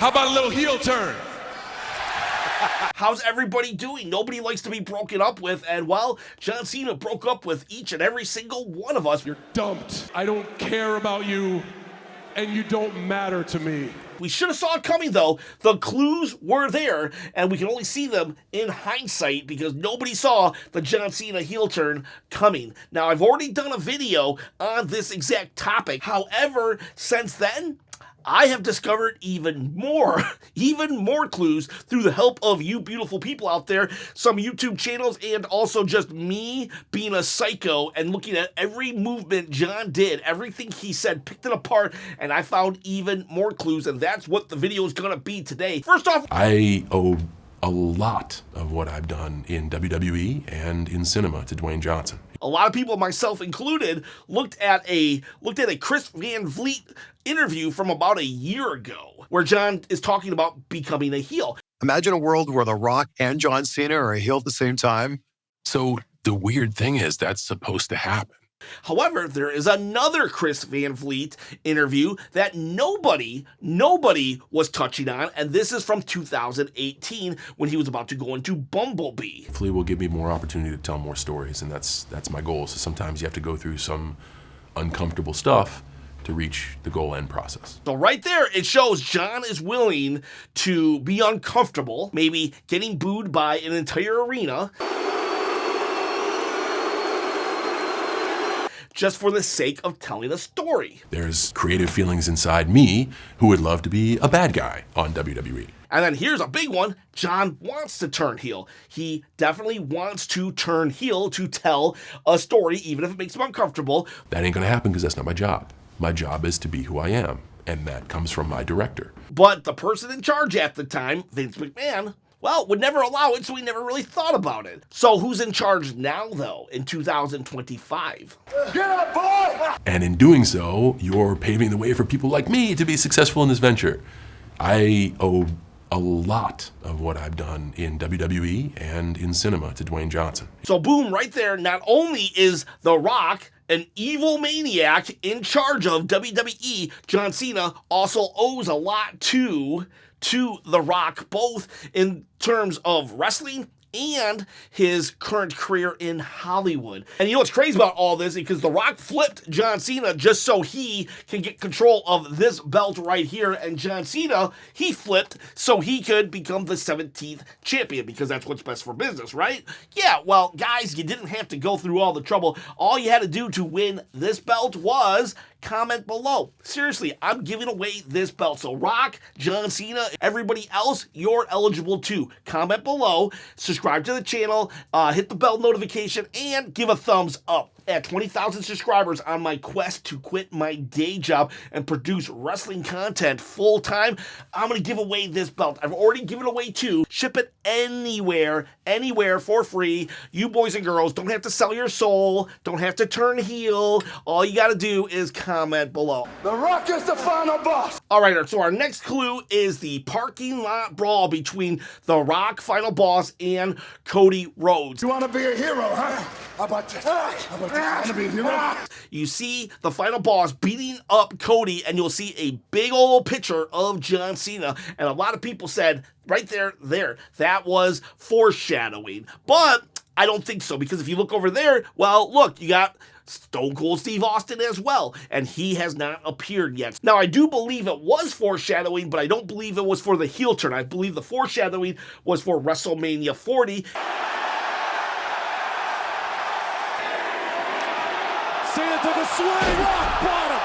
How about a little heel turn? How's everybody doing? Nobody likes to be broken up with, and well, John Cena broke up with each and every single one of us. You're dumped. I don't care about you, and you don't matter to me. We should have saw it coming, though. The clues were there, and we can only see them in hindsight because nobody saw the John Cena heel turn coming. Now, I've already done a video on this exact topic. However, since then, I have discovered even more clues through the help of you beautiful people out there, some YouTube channels, and also just me being a psycho and looking at every movement John did, everything he said, picked it apart, and I found even more clues, and that's what the video is going to be today. First off, I owe a lot of what I've done in WWE and in cinema to Dwayne Johnson. A lot of people, myself included, looked at a Chris Van Vliet interview from about a year ago where John is talking about becoming a heel. Imagine a world where The Rock and John Cena are a heel at the same time. So the weird thing is that's supposed to happen. However, there is another Chris Van Vliet interview that nobody was touching on, and this is from 2018 when he was about to go into Bumblebee. Hopefully will give me more opportunity to tell more stories, and that's my goal. So sometimes you have to go through some uncomfortable stuff to reach the goal end process. So right there, it shows John is willing to be uncomfortable, maybe getting booed by an entire arena, just for the sake of telling a story. There's creative feelings inside me who would love to be a bad guy on WWE. And then here's a big one. John wants to turn heel. He definitely wants to turn heel to tell a story, even if it makes him uncomfortable. That ain't gonna happen because that's not my job. My job is to be who I am, and that comes from my director. But the person in charge at the time, Vince McMahon, well, would never allow it, so he never really thought about it. So who's in charge now, though, in 2025? Get up, boy! And in doing so, you're paving the way for people like me to be successful in this venture. I owe a lot of what I've done in WWE and in cinema to Dwayne Johnson. So boom, right there, not only is The Rock an evil maniac in charge of WWE, John Cena also owes a lot to The Rock, both in terms of wrestling and his current career in Hollywood. And you know what's crazy about all this? Because The Rock flipped John Cena just so he can get control of this belt right here. And John Cena, he flipped so he could become the 17th champion because that's what's best for business, right? Yeah, well, guys, you didn't have to go through all the trouble. All you had to do to win this belt was comment below. Seriously, I'm giving away this belt. So Rock, John Cena, everybody else, you're eligible too. Comment below, subscribe to the channel, hit the bell notification, and give a thumbs up. At 20,000 subscribers on my quest to quit my day job and produce wrestling content full-time, I'm going to give away this belt. I've already given away two. Ship it anywhere for free. You boys and girls don't have to sell your soul, don't have to turn heel. All you got to do is comment below. The Rock is the final boss! All right, so our next clue is the parking lot brawl between The Rock, final boss, and Cody Rhodes. You want to be a hero, huh? How about this? How about You see the final boss beating up Cody, and you'll see a big old picture of John Cena. And a lot of people said, right there, that was foreshadowing. But I don't think so, because if you look over there, well, look, you got Stone Cold Steve Austin as well, and he has not appeared yet. Now, I do believe it was foreshadowing, but I don't believe it was for the heel turn. I believe the foreshadowing was for WrestleMania 40. Cena took a swing, rock bottom.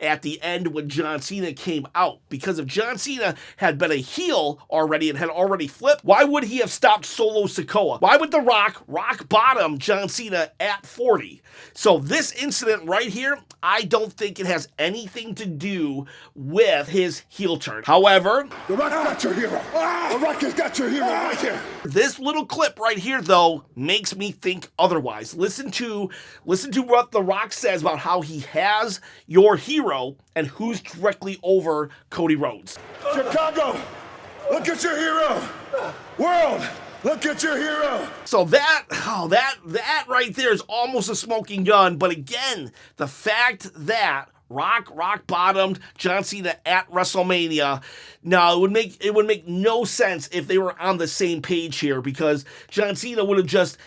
At the end when John Cena came out, because if John Cena had been a heel already and had already flipped, why would he have stopped Solo Sikoa? Why would The Rock bottom John Cena at 40? So this incident right here, I don't think it has anything to do with his heel turn. However, The Rock got your hero. The Rock has got your hero right here. This little clip right here, though, makes me think otherwise. Listen to what The Rock says about how he has your hero and who's directly over Cody Rhodes. Chicago, look at your hero. World, look at your hero. So that right there is almost a smoking gun. But again, the fact that rock bottomed John Cena at WrestleMania. Now, it would make no sense if they were on the same page here, because John Cena would have just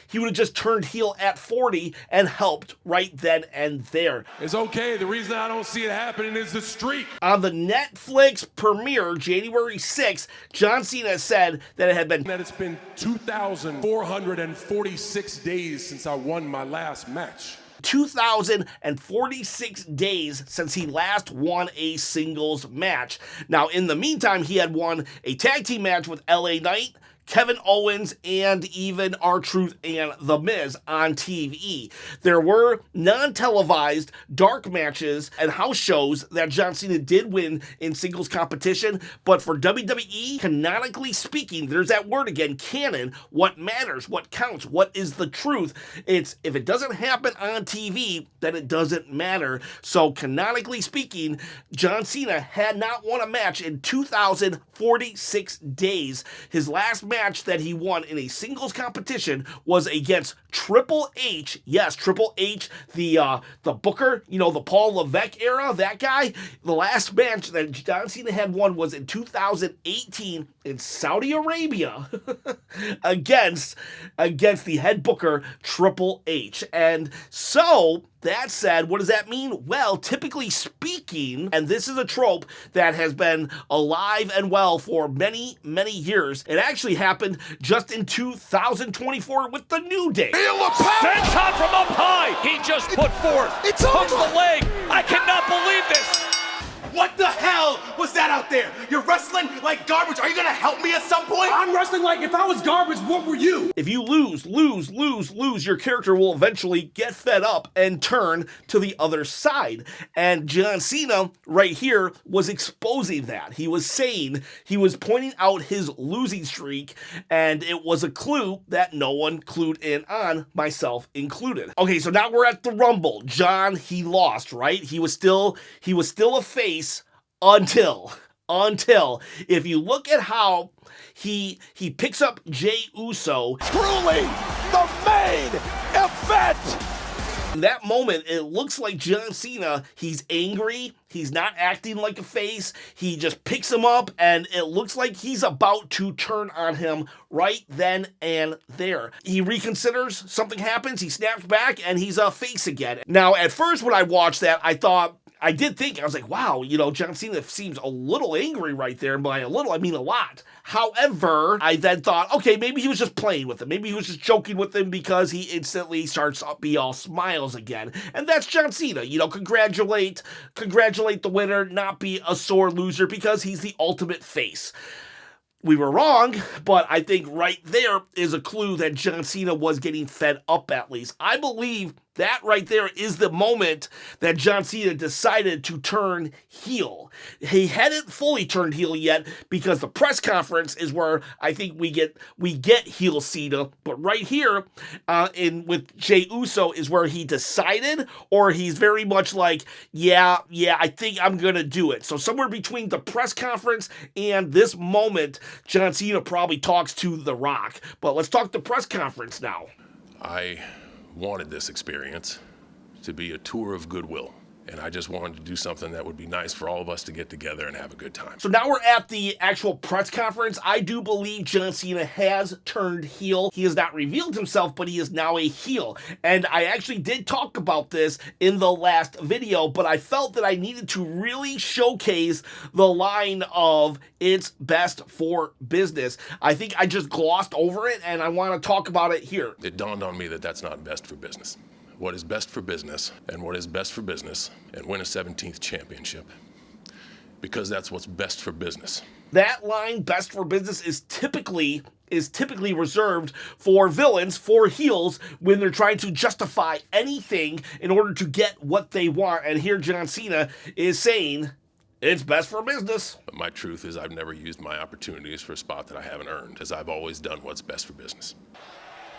turned heel at 40 and helped right then and there. It's okay. The reason I don't see it happening is the streak. On the Netflix premiere, January 6th, John Cena said that It's been 2,446 days since I won my last match. 2,046 days since he last won a singles match. Now, in the meantime, he had won a tag team match with LA Knight, Kevin Owens, and even R-Truth and The Miz on TV. There were non-televised dark matches and house shows that John Cena did win in singles competition, but for WWE, canonically speaking, there's that word again, canon, what matters, what counts, what is the truth. It's, if it doesn't happen on TV, then it doesn't matter. So canonically speaking, John Cena had not won a match in 2,046 days. His last match that he won in a singles competition was against Triple H. Yes, Triple H, the Booker, the Paul Levesque era, that guy. The last match that John Cena had won was in 2018 in Saudi Arabia against the head booker, Triple H. And so, that said, what does that mean? Well, typically speaking, and this is a trope that has been alive and well for many, many years, it actually happened just in 2024 with the New Day. Senton from up high. He just put forth. It's hooks over. the leg. I cannot believe this. What the hell was that out there? You're wrestling like garbage. Are you gonna help me at some point? I'm wrestling like if I was garbage, what were you? If you lose, your character will eventually get fed up and turn to the other side. And John Cena, right here, was exposing that. He was pointing out his losing streak, and it was a clue that no one clued in on, myself included. Okay, so now we're at the Rumble. John, he lost, right? He was still a face until if you look at how he picks up Jey Uso. Truly, the main event. In that moment, it looks like John Cena, he's angry, he's not acting like a face, he just picks him up, and it looks like he's about to turn on him right then and there. He reconsiders, something happens, he snaps back, and he's a face again. Now, at first when I watched that, I was like, wow, John Cena seems a little angry right there, and by a little, I mean a lot. However, I then thought, okay, maybe he was just playing with him. Maybe he was just joking with him because he instantly starts to be all smiles again. And that's John Cena. Congratulate the winner, not be a sore loser because he's the ultimate face. We were wrong, but I think right there is a clue that John Cena was getting fed up at least. I believe that right there is the moment that John Cena decided to turn heel. He hadn't fully turned heel yet because the press conference is where I think we get heel Cena. But right here, with Jey Uso is where he decided, or he's very much like, yeah, I think I'm gonna do it. So somewhere between the press conference and this moment, John Cena probably talks to The Rock. But let's talk the press conference now. I wanted this experience to be a tour of goodwill, and I just wanted to do something that would be nice for all of us to get together and have a good time. So now we're at the actual press conference. I do believe John Cena has turned heel. He has not revealed himself, but he is now a heel. And I actually did talk about this in the last video, but I felt that I needed to really showcase the line of "it's best for business." I think I just glossed over it, and I want to talk about it here. It dawned on me that that's not best for business. What is best for business, and what is best for business, and win a 17th championship, because that's what's best for business. That line, best for business, is typically reserved for villains, for heels, when they're trying to justify anything in order to get what they want. And here John Cena is saying, it's best for business. But my truth is I've never used my opportunities for a spot that I haven't earned, as I've always done what's best for business.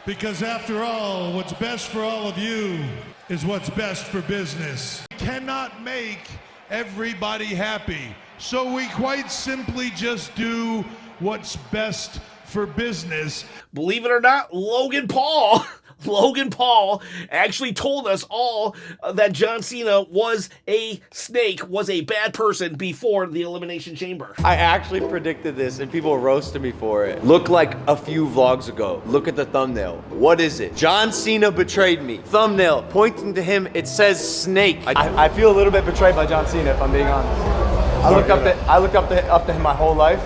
Because after all, what's best for all of you is what's best for business. We cannot make everybody happy, so we quite simply just do what's best for business. Believe it or not, Logan Paul Logan Paul actually told us all that John Cena was a snake, was a bad person before the Elimination Chamber. I actually predicted this and people roasted me for it. Look like a few vlogs ago. Look at the thumbnail. What is it? John Cena betrayed me. Thumbnail pointing to him, it says snake. I feel a little bit betrayed by John Cena, if I'm being honest. I looked up to him my whole life.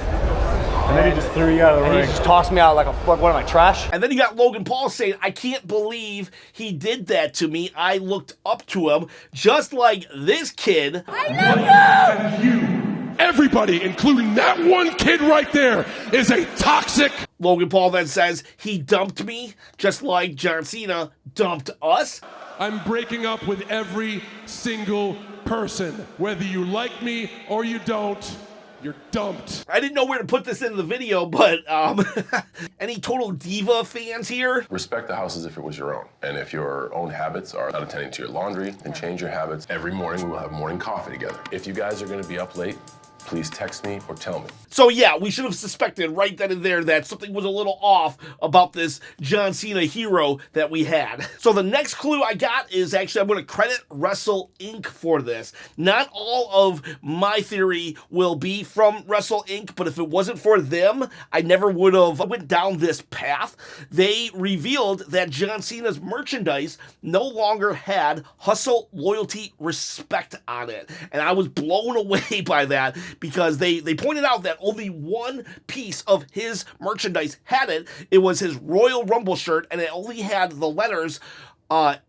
And then he just threw you out of the ring. And he just tossed me out like what am I, trash? And then you got Logan Paul saying, I can't believe he did that to me. I looked up to him just like this kid. I love you. Everybody, including that one kid right there, is a toxic. Logan Paul then says, he dumped me just like John Cena dumped us. I'm breaking up with every single person. Whether you like me or you don't, you're dumped. I didn't know where to put this in the video, but any Total Diva fans here? Respect the house as if it was your own. And if your own habits are not attending to your laundry, then change your habits. Every morning we will have morning coffee together. If you guys are gonna be up late, please text me or tell me. So yeah, we should have suspected right then and there that something was a little off about this John Cena hero that we had. So the next clue I got is actually, I'm going to credit Wrestle Inc. for this. Not all of my theory will be from Wrestle Inc., but if it wasn't for them, I never would have went down this path. They revealed that John Cena's merchandise no longer had hustle, loyalty, respect on it. And I was blown away by that, because they pointed out that only one piece of his merchandise had it. It was his Royal Rumble shirt, and it only had the letters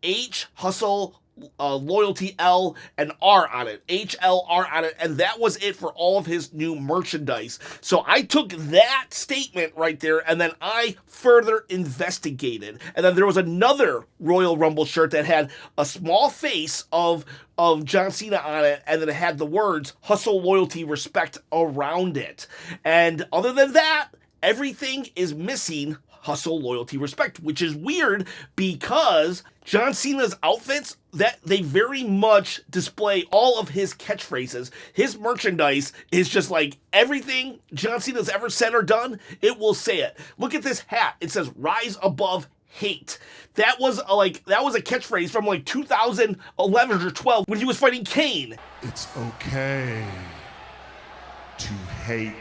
H, hustle, loyalty, L, and R on it. HLR on it, and that was it for all of his new merchandise. So I took that statement right there, and then I further investigated. And then there was another Royal Rumble shirt that had a small face of John Cena on it, and then it had the words hustle, loyalty, respect around it. And other than that, everything is missing hustle, loyalty, respect, which is weird because John Cena's outfits, that they very much display all of his catchphrases. His merchandise is just like everything John Cena's ever said or done, it will say it. Look at this hat. It says rise above hate. That was a catchphrase from like 2011 or 12 when he was fighting Kane. It's okay to hate.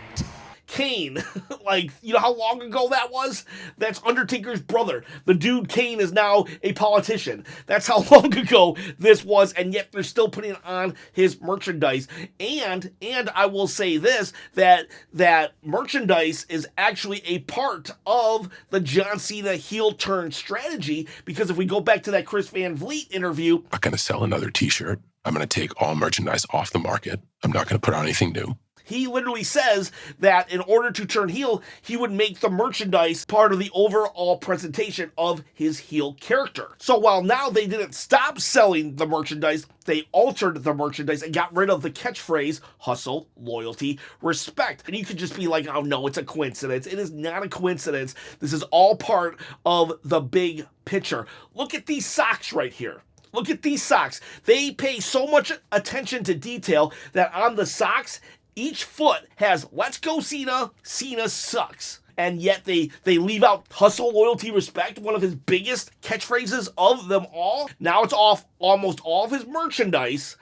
Kane, like, you know how long ago that was? That's Undertaker's brother. The dude Kane is now a politician. That's how long ago this was, and yet they're still putting it on his merchandise. And I will say this, that merchandise is actually a part of the John Cena heel turn strategy, because if we go back to that Chris Van Vliet interview, I'm not gonna sell another t-shirt. I'm gonna take all merchandise off the market. I'm not gonna put out anything new. he literally says that in order to turn heel, he would make the merchandise part of the overall presentation of his heel character. So while now they didn't stop selling the merchandise, they altered the merchandise and got rid of the catchphrase, hustle, loyalty, respect. And you could just be like, oh no, it's a coincidence. It is not a coincidence. This is all part of the big picture. Look at these socks right here. Look at these socks. They pay so much attention to detail that on the socks, each foot has "Let's go Cena, Cena sucks." And yet they leave out hustle, loyalty, respect, one of his biggest catchphrases of them all. Now it's off almost all of his merchandise.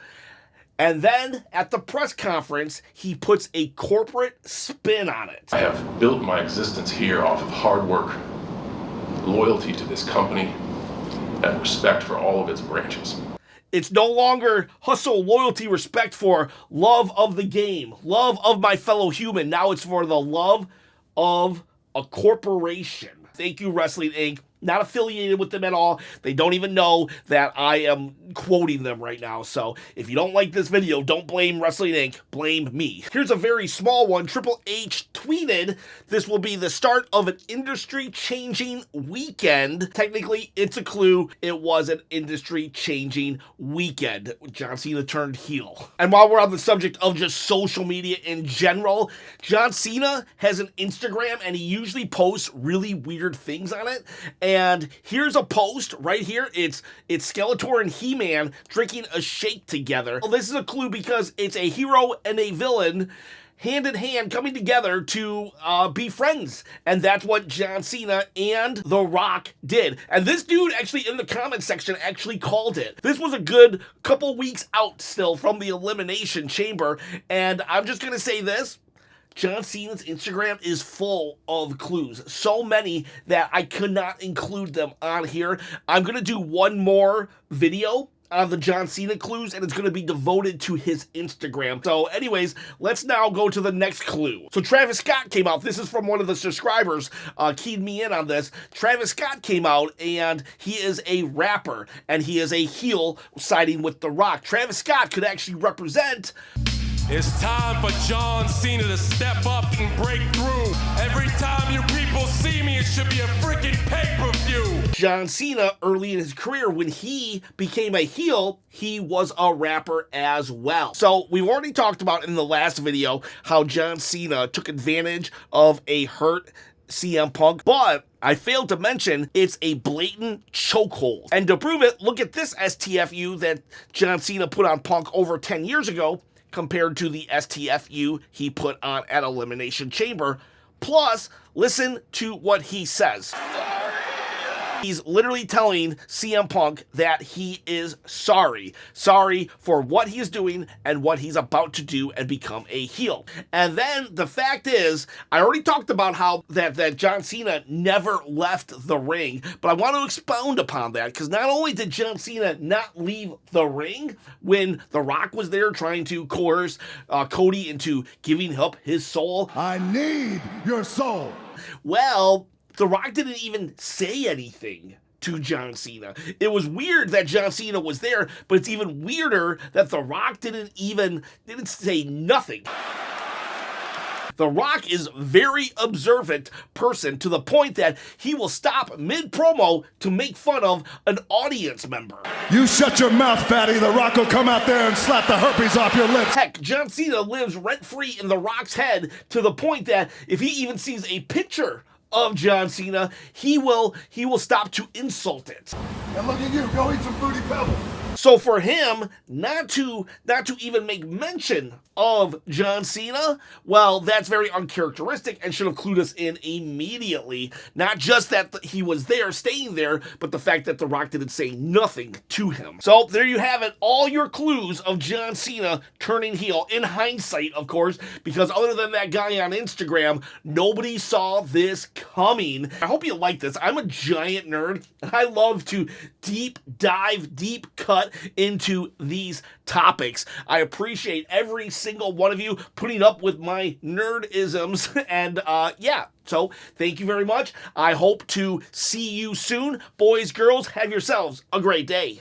And then at the press conference, he puts a corporate spin on it. I have built my existence here off of hard work, loyalty to this company, and respect for all of its branches. It's no longer hustle, loyalty, respect for love of the game, love of my fellow human. Now it's for the love of a corporation. Thank you, Wrestling Inc. Not affiliated with them at all. They don't even know that I am quoting them right now. So if you don't like this video, don't blame Wrestling Inc., blame me. Here's a very small one. Triple H tweeted, this will be the start of an industry-changing weekend. Technically, it's a clue. It was an industry-changing weekend. John Cena turned heel. And while we're on the subject of just social media in general, John Cena has an Instagram and he usually posts really weird things on it. And here's a post right here. It's Skeletor and He-Man drinking a shake together. Well, this is a clue because it's a hero and a villain hand in hand coming together to be friends. And that's what John Cena and The Rock did. And this dude actually in the comment section actually called it. This was a good couple weeks out still from the Elimination Chamber. And I'm just going to say this. John Cena's Instagram is full of clues. So many that I could not include them on here. I'm going to do one more video on the John Cena clues, and it's going to be devoted to his Instagram. So anyways, let's now go to the next clue. So Travis Scott came out. This is from one of the subscribers, keyed me in on this. Travis Scott came out, and he is a rapper, and he is a heel siding with The Rock. Travis Scott could actually represent... It's time for John Cena to step up and break through. Every time you people see me, it should be a freaking pay-per-view. John Cena, early in his career, when he became a heel, he was a rapper as well. So we've already talked about in the last video how John Cena took advantage of a hurt CM Punk, but I failed to mention it's a blatant chokehold. And to prove it, look at this STFU that John Cena put on Punk over 10 years ago, compared to the STFU he put on at Elimination Chamber. Plus, listen to what he says. He's literally telling CM Punk that he is sorry. Sorry for what he is doing and what he's about to do and become a heel. And then the fact is, I already talked about how that John Cena never left the ring, but I want to expound upon that because not only did John Cena not leave the ring when The Rock was there trying to coerce Cody into giving up his soul. I need your soul. Well, The Rock didn't even say anything to John Cena. It was weird that John Cena was there, but it's even weirder that The Rock didn't say nothing. The Rock is a very observant person to the point that he will stop mid-promo to make fun of an audience member. You shut your mouth, fatty. The Rock will come out there and slap the herpes off your lips. Heck, John Cena lives rent-free in The Rock's head to the point that if he even sees a picture of John Cena, he will stop to insult it. And look at you, go eat some Fruity Pebbles. So for him not to even make mention of John Cena, well, that's very uncharacteristic and should have clued us in immediately. Not just that he was there, staying there, but the fact that The Rock didn't say nothing to him. So there you have it, all your clues of John Cena turning heel, in hindsight, of course, because other than that guy on Instagram, nobody saw this coming. I hope you like this. I'm a giant nerd. I love to deep cut into these topics. I appreciate every single one of you putting up with my nerdisms, and yeah, so thank you very much. I hope to see you soon. Boys, girls, have yourselves a great day.